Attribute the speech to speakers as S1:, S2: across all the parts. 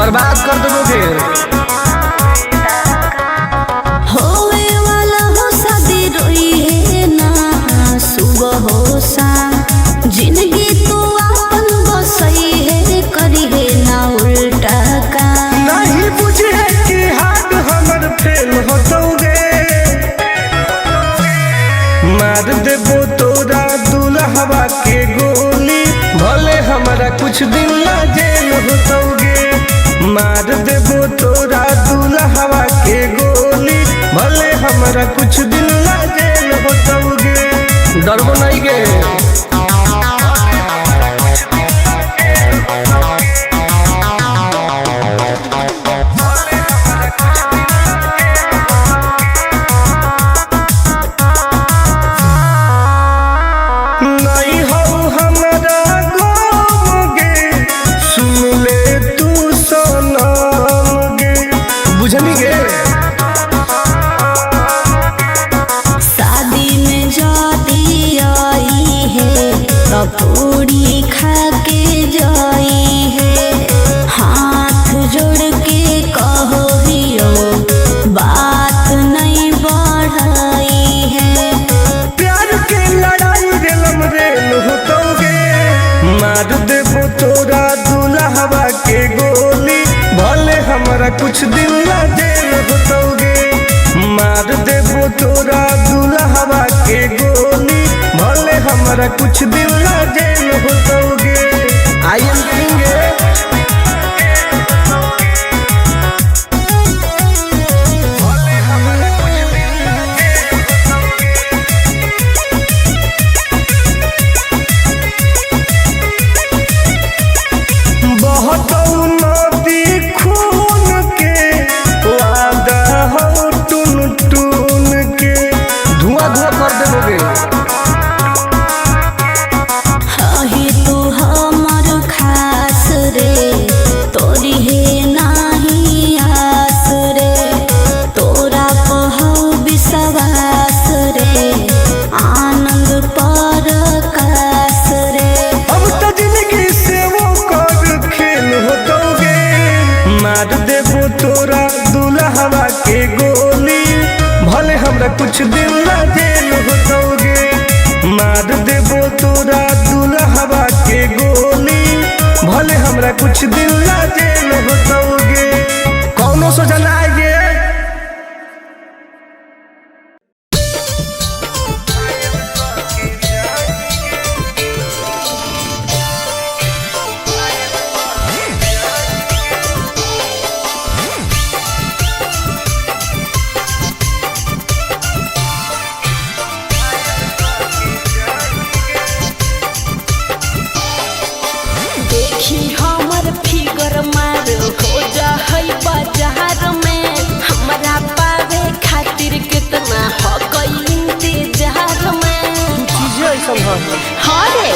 S1: बर्बाद कर दोगे।
S2: होवे वाला हो शादी रोई है ना सुबह हो शाम, जिंदगी तू अपन बसई है करी है ना उल्टा काम।
S1: नहीं बुझे कि हाथ हमर फेल होतोगे, मार देबो तोरा दुल्हवा के गोली, भले हमारा कुछ दिन ना जेल होतोगे। मार देबो तोरा दुल्हवा के गोली, भले हमारा कुछ दिन ना जेल होतोगे। डरबो नहीं गे।
S2: शादी में जाती आई है पूरी खा के जाई है, हाथ जोड़ के कहो हियो बात नहीं बढ़ाई है।
S1: प्यार के लड़ाई रेलम रेल होतोगे, मार देबो तोरा दुल्हवा के गोली, भले हमारा कुछ दिन ना जेल होतोगे। मार देबो तोरा दुल्हवा के गोली, भले हमारा कुछ दिन ना जेल होतोगे। I am king. मार देबो तोरा दुल्हवा के गोली, भले हमरा कुछ दिन ना जेल होतोगे। मार देबो तोरा दुल्हवा के गोली, भले हमरा कुछ दिन ना जेल होतोगे। कौनो सोचा ना आइए।
S2: हमर फिगर मार हो जा है बाजार में, हमरा पावे खातिर कितना हो गई इंतजार में। हरे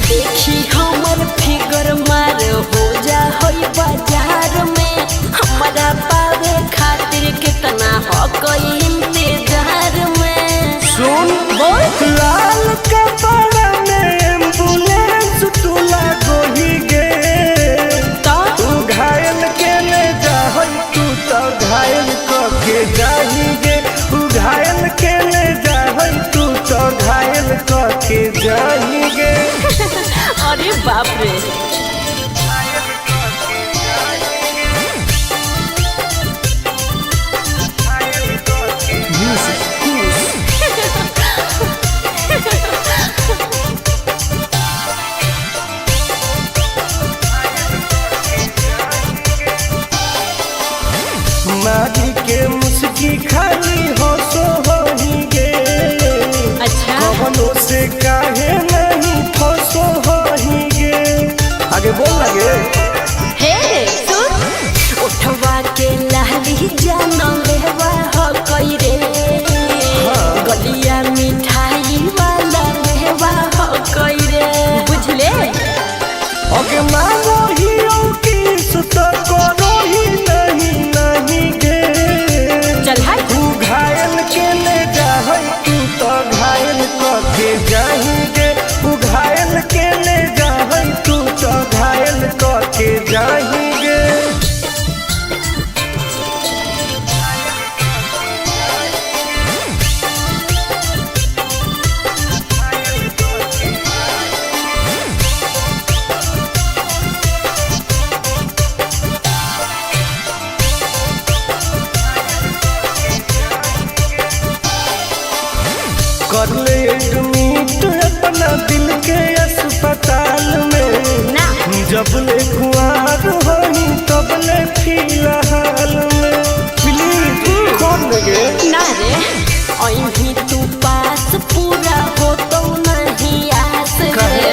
S2: देखी हमर फिगर मार हो जा है बाजार में, हमरा पावे खातिर कितना हो गई इंतजार में।
S1: सुन
S2: बोल
S1: लाल कपड़ा में एम्बुलेंस तुला गोही गे, तू घायल के ले जाहई, तू तो घायल के जाही गे। तू घायल के ले जाहई, तू तो घायल के जाही गे।
S2: अरे बाप रे।
S1: मारी के मुस्की खाली हो सो होही गे।
S2: अच्छा
S1: कवनो से काहे नहीं फसो होही गे। आगे बोल लगे।
S2: हे सुन उठवा के लाली जाना लेवा हो कई रे, गलिया मिठाई वाला लेवा हो कई रे, बुझले।
S1: ओके मानो ही की सुत करो ही नहीं गे।
S2: चल हाय
S1: तू घायल के ले जाहई, तू तो घायल के जाही गे। तू घायल के ले जाहई, तू तो घायल के जबले कुआर होई तबले फिलहाल में प्लीज खोल गे
S3: ना रे अभी तू पास पूरा हो तो नहीं आस रे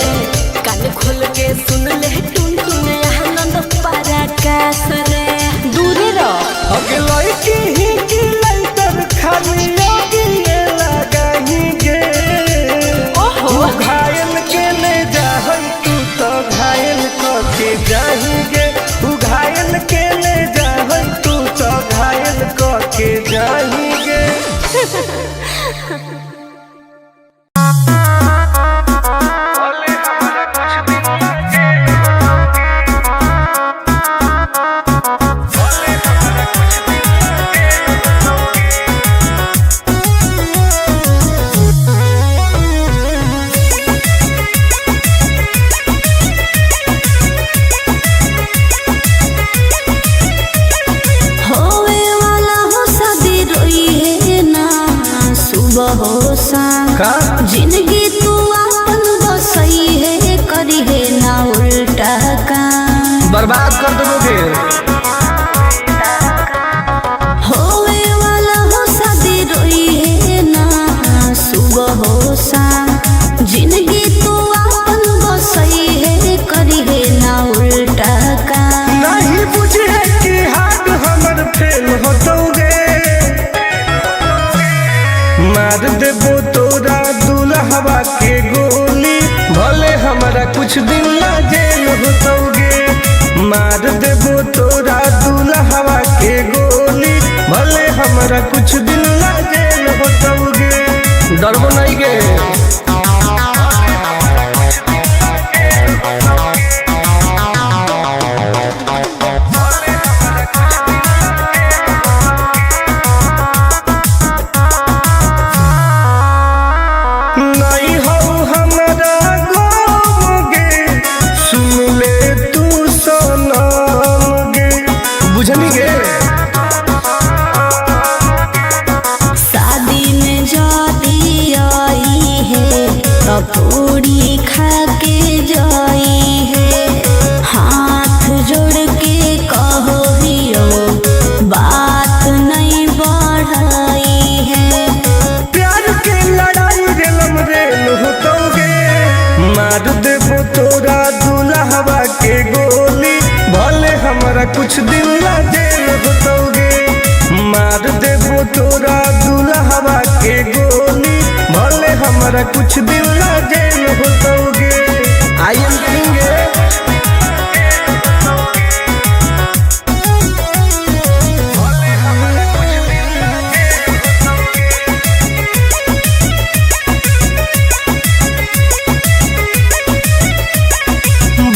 S3: कान खोल के सुन ले टुन टुन आनंद पराकाश रे दूरे रह
S1: अगलाई की ही की लाइटर खाली लगी लगाही गे
S3: ओहो
S1: घायल के ले जाहई तू तो घायल के जाही गे तू घायल के ले जाहई तू तो घायल के जाही गे
S2: जिंदगी तू अपन बसई है करी है ना उल्टा काम
S1: बर्बाद कर दोगे
S2: होवे वाला हो शादी रोई है ना सुबह हो शाम जिंदगी तू अपन बसई है करी है ना उल्टा काम
S1: नहीं बुझे कि हाथ हमर फेल होतोगे मार देबो तोरा दुल्हवा के गोली भले हमारा कुछ दिन ला जेल होतोगे मार देबो तोरा दुल्हवा के गोली भले हमारा कुछ दिन ला जेल होतोगे डरबो नहीं गे
S2: पूरी खा के जाई है हाथ जोड़ के कहो हियो बात नहीं बढ़ाई है
S1: प्यार के लड़ाई रेलम रेल होतोगे मार देबो तोरा दुल्हवा के गोली भले हमारा कुछ दिन ला जेल होतोगे मार देबो तोरा दुल्हवा के गोली भले हमारा कुछ दिन ला जेल होतोगे आई एम किंग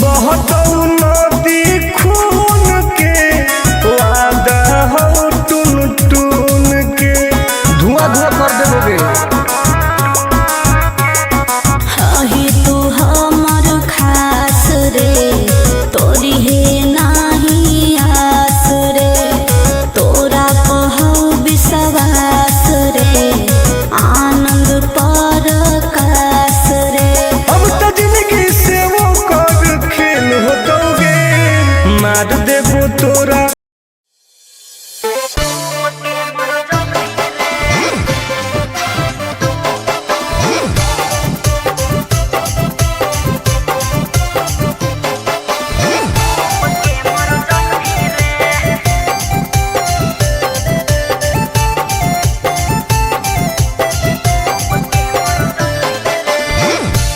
S1: बहुत नदी खून के वादा हो टून टून के धुआं धुआं कर देबोगे
S2: ही तू हमर खास रे तोरी है नाही आस रे तोरा कहू विश्वास रे आनंद परकाश रे
S1: अब तो जिंदगी से वो कर खेल होतोगे मार देबो तोरा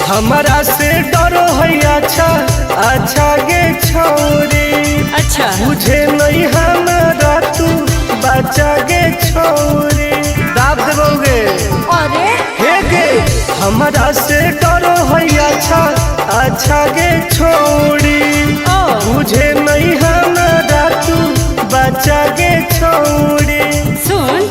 S1: हमारा से डरो है अच्छा अच्छा गे छोरी
S3: अच्छा
S1: मुझे नहीं हमारा तू बचा गे छोरी दाब देबोगे
S3: अरे
S1: हे गे हमारा से डरो है अच्छा अच्छा गे छोरी मुझे नहीं हमारा तू बचा गे छोरी
S3: सुन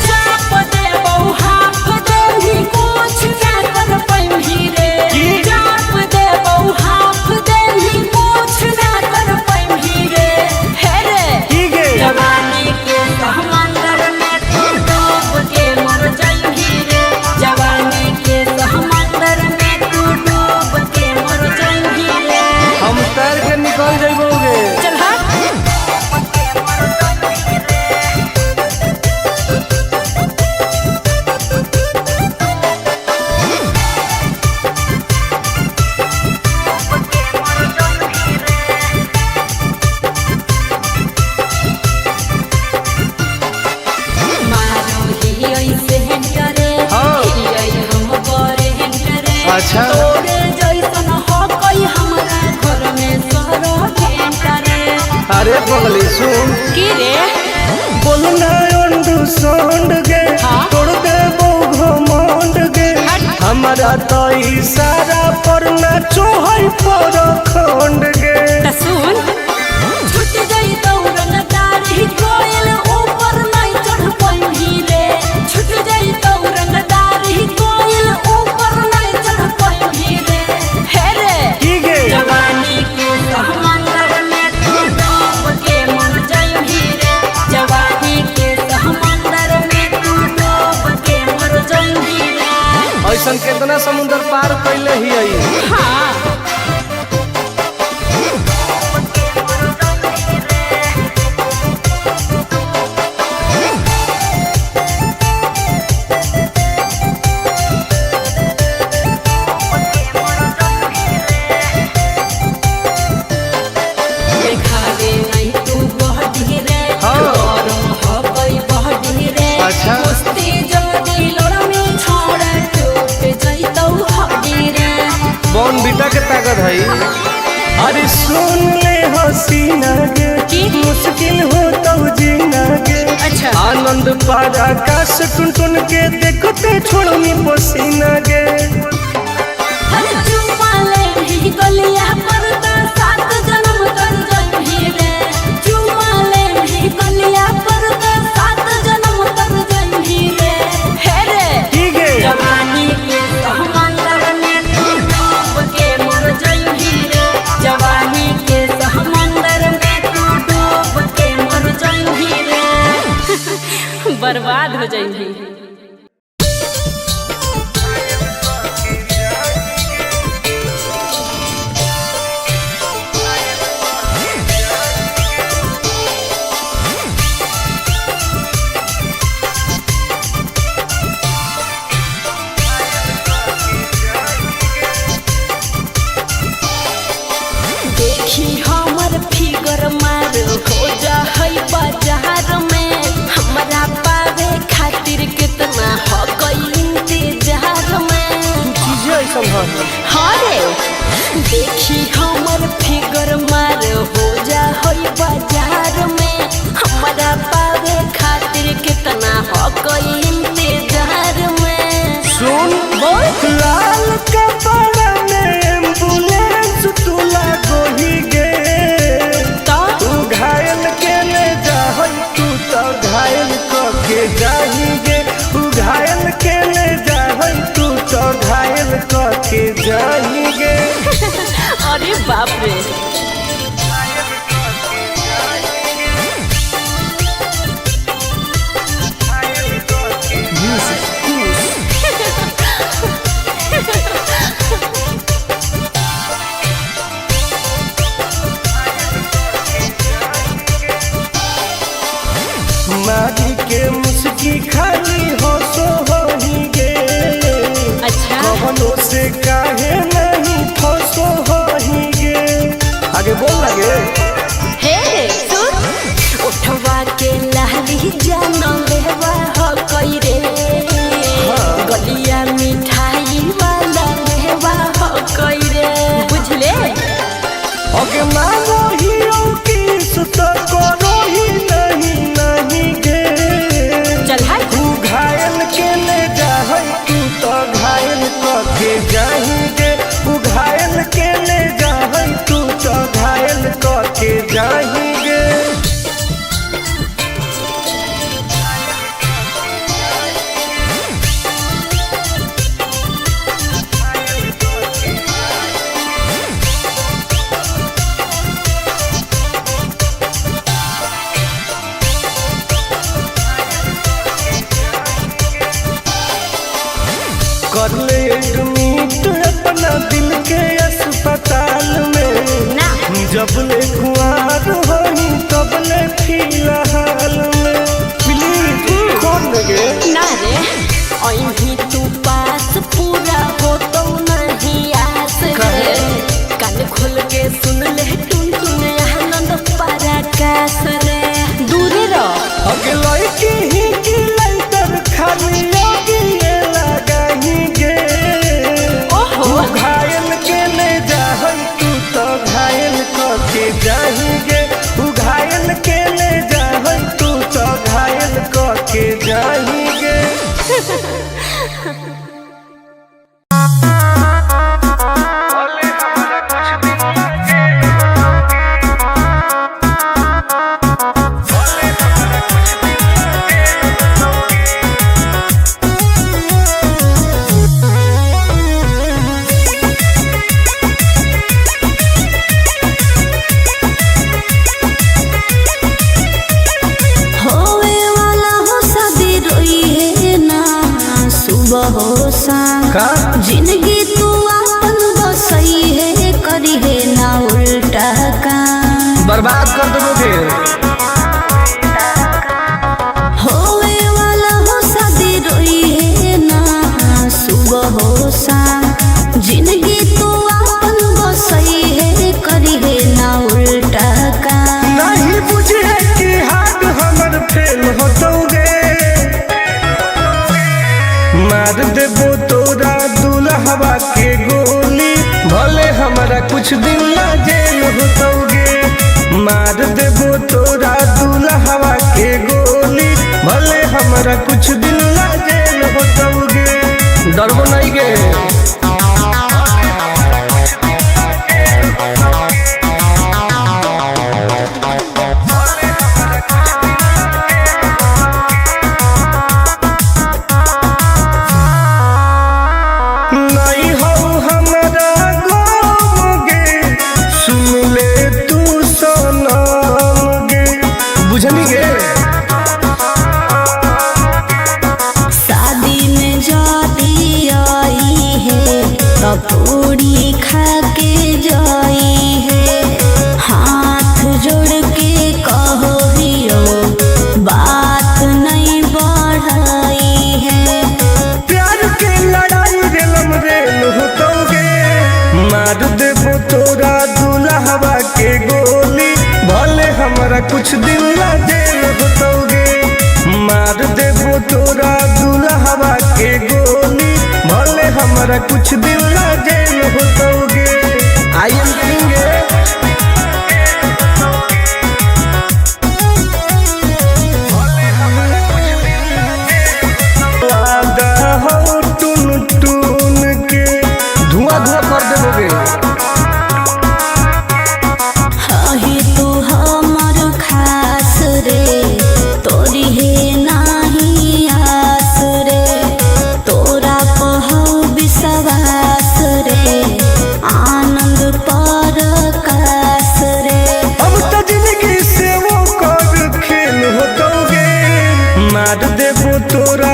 S3: चाप दे बहु हाफ दे ही कुछ क्या कर पैंभी रे चाप दे बहु हाफ दे ही कुछ ना कर पैंभी रे हे रे
S1: की गे
S3: जवानी के समंदर में तू डूब के मर जाएगी रे जवानी के समंदर में तू डूब के मर जाएगी रे
S1: पगली सुन
S3: की रे
S1: बोलना अंडू सोंड गे
S3: हाँ?
S1: तोड़ दे वो घमंड गे हमारा तो इशारा पर ना चोहई पर खंड गे
S3: त सुन छूट गई दौड़न दाढ़ी कोयल ऊपर नहीं चढ़ पाई रे छूट गई दौड़न दाढ़ी कोयल ऊपर नहीं चढ़ पाई रे हे रे
S1: की गे
S3: जवानी के समंदर में तू डूब के मर जाई रे जवानी के समंदर में तू डूब के मर जाई रे
S1: ऐसन कितना समुंदर पार कैले ही आई
S3: हाँ देखावे नहीं तू बहडी रे
S1: हाँ।
S3: गरम हबई बहडी रे
S1: अच्छा।
S3: कुश्ती जदी लड़मी छोड़ टूट जइतौ हड्डी रे
S1: बॉन बीटा के ताकत है अरे सुन ले हसीना गे
S3: की?
S1: मुश्किल हो तो जीना गे
S3: अच्छा।
S1: आनंद पार आकाश टुन टुन के देखते छोड़नी पसीना गे
S3: हर चुमाले भी गलिया पर तो सात जन्म कर जइही रे चुमाले भी गलिया पर तो सात जन्म कर जइही रे हे रे
S1: की गे
S3: जवानी के समंदर में तू डूब के मर जाई रे जवानी के समंदर में तू डूब के मर जाई रे बर्बाद हो जाई देखी हमर फिगर मार हो जा है बाजार में हमरा पावे खातिर कितना हो गई इंतजार में
S1: चीजें ऐसा है
S3: हाँ रे देखी हमर फिगर मार हो जा है बाजार में हमरा पावे खातिर कितना हो गई इंतजार में
S1: सुन
S3: बोल
S1: लाल कपड़ा में एम्बुलेंस तू लागोही गे
S3: तो
S1: तू घायल के ले जा तू तो घायल के जाही गे तू घायल के ले जा तू तो घायल के जाही गे
S3: अरे बाप रे
S1: मारी के मुस्की खाली हो सो होही गे
S3: अच्छा
S1: कवनों से काहे नहीं फसो होही गे आगे बोल लगे
S3: हे सुन उठवा के लहरी जान लेवा हो कई रे गलिया मिठाई वाला लेवा हो कई रे बुझले
S1: ओके मांगो ही किस तो करो ही नहीं गे
S3: चल हाय
S1: तू घायल के ले जा तू तो घायल के जाही गे तू घायल के ले जा तू तो घायल के जाही गे कर ले एडमिट अपना दिल के अस्पताल में
S3: ना
S1: जब ले कुआर होही तब ले फिलहाल में प्लीज कौन लगे
S3: ना रे अहीं तू पास पूरा हो तो नहीं आस रे कान खोल के सुन ले टुन टुन आनंद पराकाश रे दूर रह
S1: अगे लड़की ही की लंतर खाली योगी ये लगाही गे
S3: ओहो
S1: तू घायल के ले जा तू तो घायल के जाही गे तू घायल के जाएंगे।
S2: जिंदगी तू अपन बसई है करी है ना उल्टा काम
S1: बर्बाद कर दोगे।
S2: होवे वाला हो शादी रोई है ना सुबह हो शाम जिंदगी तू अपन बसई है करी है ना उल्टा काम
S1: नहीं बुझे कि हाथ हमर फेल होतोगे मार देबो तोरा दुल्हवा के गोली भले हमारा कुछ दिन ला जेल होतोगे मार देबो तोरा दुल्हवा के गोली भले हमारा कुछ दिन ला जेल होतोगे डरबो नहीं गे।
S2: पूरी खा के जाई है हाथ जोड़ के कहो हियो बात नहीं बढ़ाई है
S1: प्यार के लड़ाई रेलम रेल होतोगे मार देबो तोरा दुल्हवा के गोली भले हमारा कुछ दिन ला जेल होतोगे मार देबो तोरा दुल्हवा के गोली भले हमारा कुछ दिन ला जेल होतोगे। आई एम किंग वादा हो टून टून के धुआं धुआं कर देबोगे।
S2: हाही तू हमर खास रे तोरी है नाही आस रे तोरा पहौ विश्वास रे आनंद पर कास रे
S1: अब तो जिंदगी से वो कर खेल होतोगे मार देबो तोरा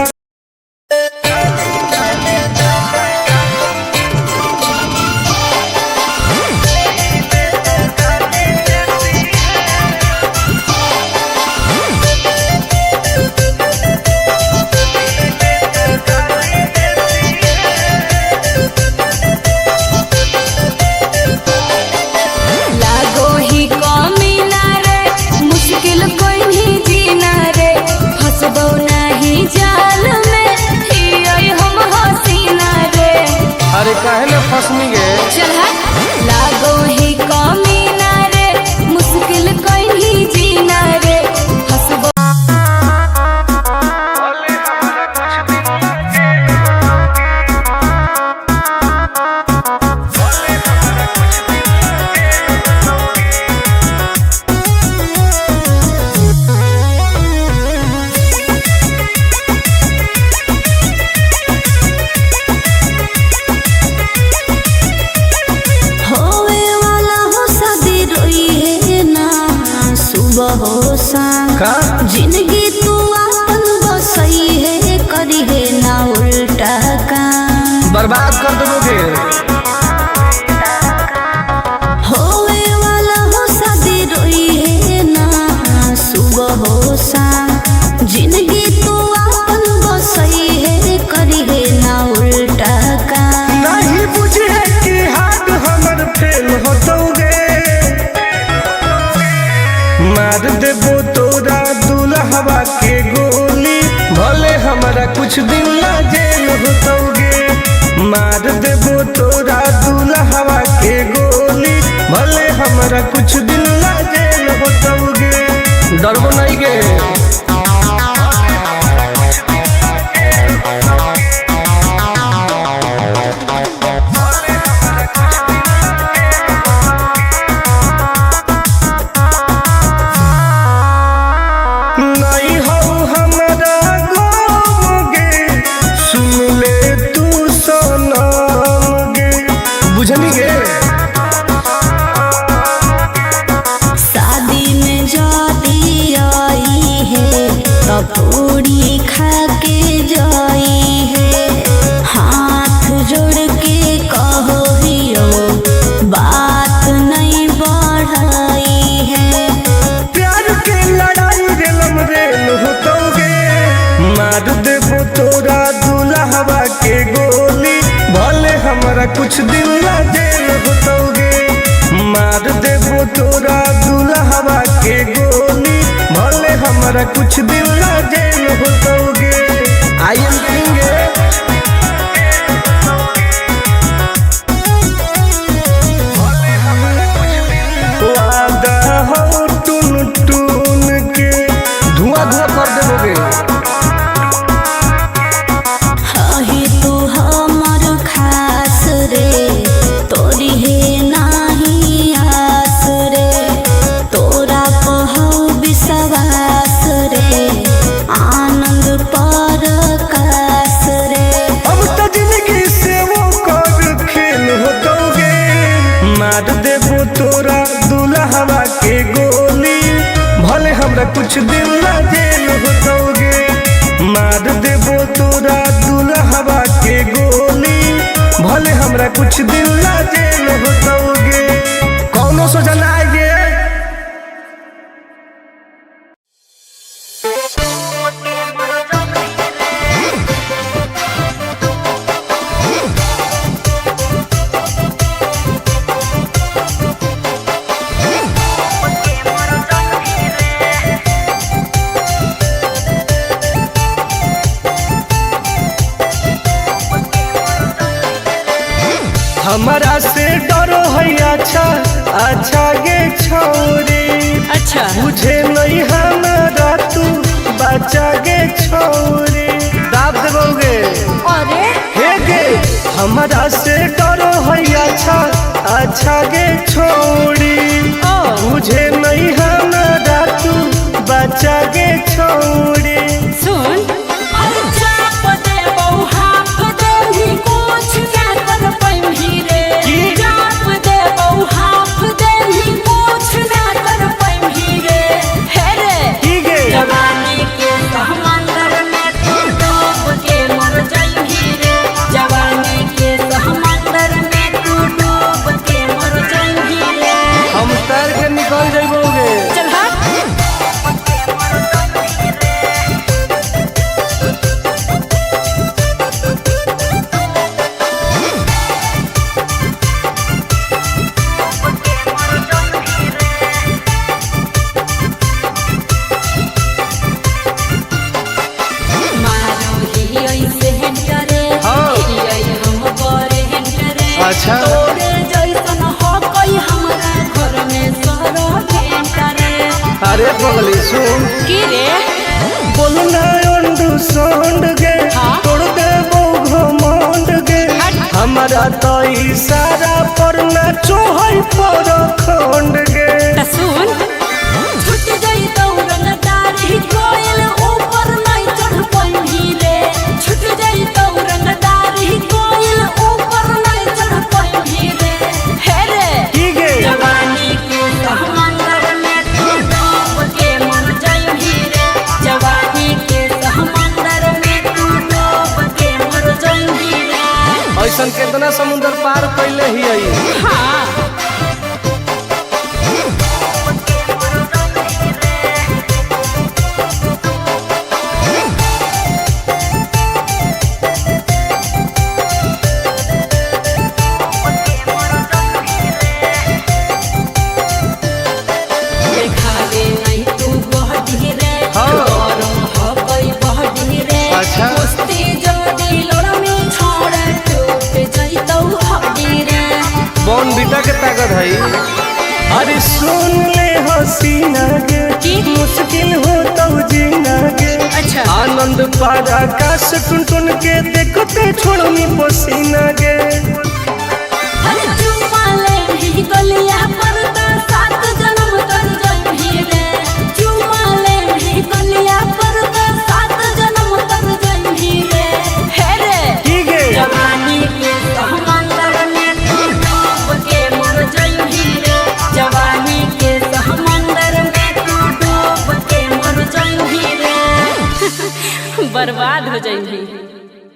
S1: काहे न फसनी गे
S3: चल लागो ही कमीना रे मुश्किल कहीं जीना रे हसबो
S2: जिंदगी तू अपन बसई है करी है ना उल्टा काम
S1: बर्बाद कर दोगे।
S2: होवे वाला हो शादी रोई है ना सुबह हो शाम जिंदगी तू अपन बसई है करी है ना उल्टा काम
S1: नहीं बुझे कि हाथ हमर फेल होतोगे मार देबो तोरा दुल्हवा के गोली भले हमारा कुछ दिन ला जेल होतोगे मार देबो तोरा दुल्हवा के गोली भले हमारा कुछ दिन ला जेल होतोगे डरबो नहीं गे।
S2: पूरी खा के जाई है। हाथ जोड़ के कहो हियो बात नहीं बढ़ाई है।
S1: प्यार के लड़ाई रेलम रेल होतोगे, मार देबो तोरा दुल्हवा के गोली, भले हमरा कुछ दिन ला जेल होतोगे। मार देबो तोरा दुल्हवा के गोली, भले हमरा कुछ दिन ला जेल होतोगे। आई एम किंग वादा हो टून टून के धुआं धुआं कर देबोगे।
S2: हाही तू हमर खास रे, तोरी है नाही आस रे। तोरा कहौ विश्वास रे, आनंद परकाश रे।
S1: अब तो जिंदगी से वो कर खेल होतोगे, मार देबो तोरा दुल्हवा के गोली, भले हमरा कुछ दिन ला जेल होतोगे। मार देबो तोरा दुल्हवा के गोली, भले हमरा कुछ दिन ला जेल होतोगे। कौनो सोचा ना आएगे। हमारा से डरो है अच्छा अच्छा गे छोरी,
S3: अच्छा
S1: मुझे नहीं हमारा तू बचा गे छोरी। दाब देबोगे
S3: अरे
S1: हे गे, हमारा से डरो है अच्छा अच्छा गे छोरी, मुझे नहीं हमारा तू बचा गे छोरी।
S3: सुन चाप दे बहु हाफ दे ही कुछ क्या कर पैंभी रे। चाप दे बहु हाफ दे ही कुछ ना कर पैंभी रे। हे रे
S1: ठीक है
S3: जवानी के समंदर में तू डूब के मर जाएंगी रे। जवानी के समंदर में तू डूब के मर जाएंगी रे।
S1: हम तैर के निकल जाइबोगे।
S3: चल हट
S1: अच्छा
S3: तोरे जैसन हो कोई हमरा घर में सरो भेंटरे।
S1: अरे पगली सुन
S3: की रे
S1: बोलना अंडू सोंड गे,
S3: हाँ?
S1: तोड़ देबो घमंड गे। हमारा तो इशारा पर ना चोहई पर खंड गे।
S3: त सुन छुट गई दौरन दारी कोयल ऊपर नहीं चढ़ पैंभी रे। छुट गई दौरन दारी कोयल ऊपर नहीं चढ़ पैंभी रे। हे रे
S1: ठीक है
S3: जवानी के समंदर में तू डूब के मर जाएंगी रे। जवानी के समंदर में तू डूब के मर जाएंगी रे।
S1: ऐसन कितना समुंदर पार कैले ही आई।
S3: हाँ देखावे नहीं तू बहटी रे।
S1: हाँ।
S3: गरम हो गई बहटी रे।
S1: अच्छा।
S3: कुश्ती जोड़ी लड़मी छोड़ टूट जइतौ हड्डी रे।
S1: बॉन बीटा के ताकत है। अरे सुन ले हसीना गे,
S3: की?
S1: मुश्किल हो तो जीना गे।
S3: अच्छा।
S1: आनंद पार आकाश टुन टुन के देखते छोड़नी पसीना गे।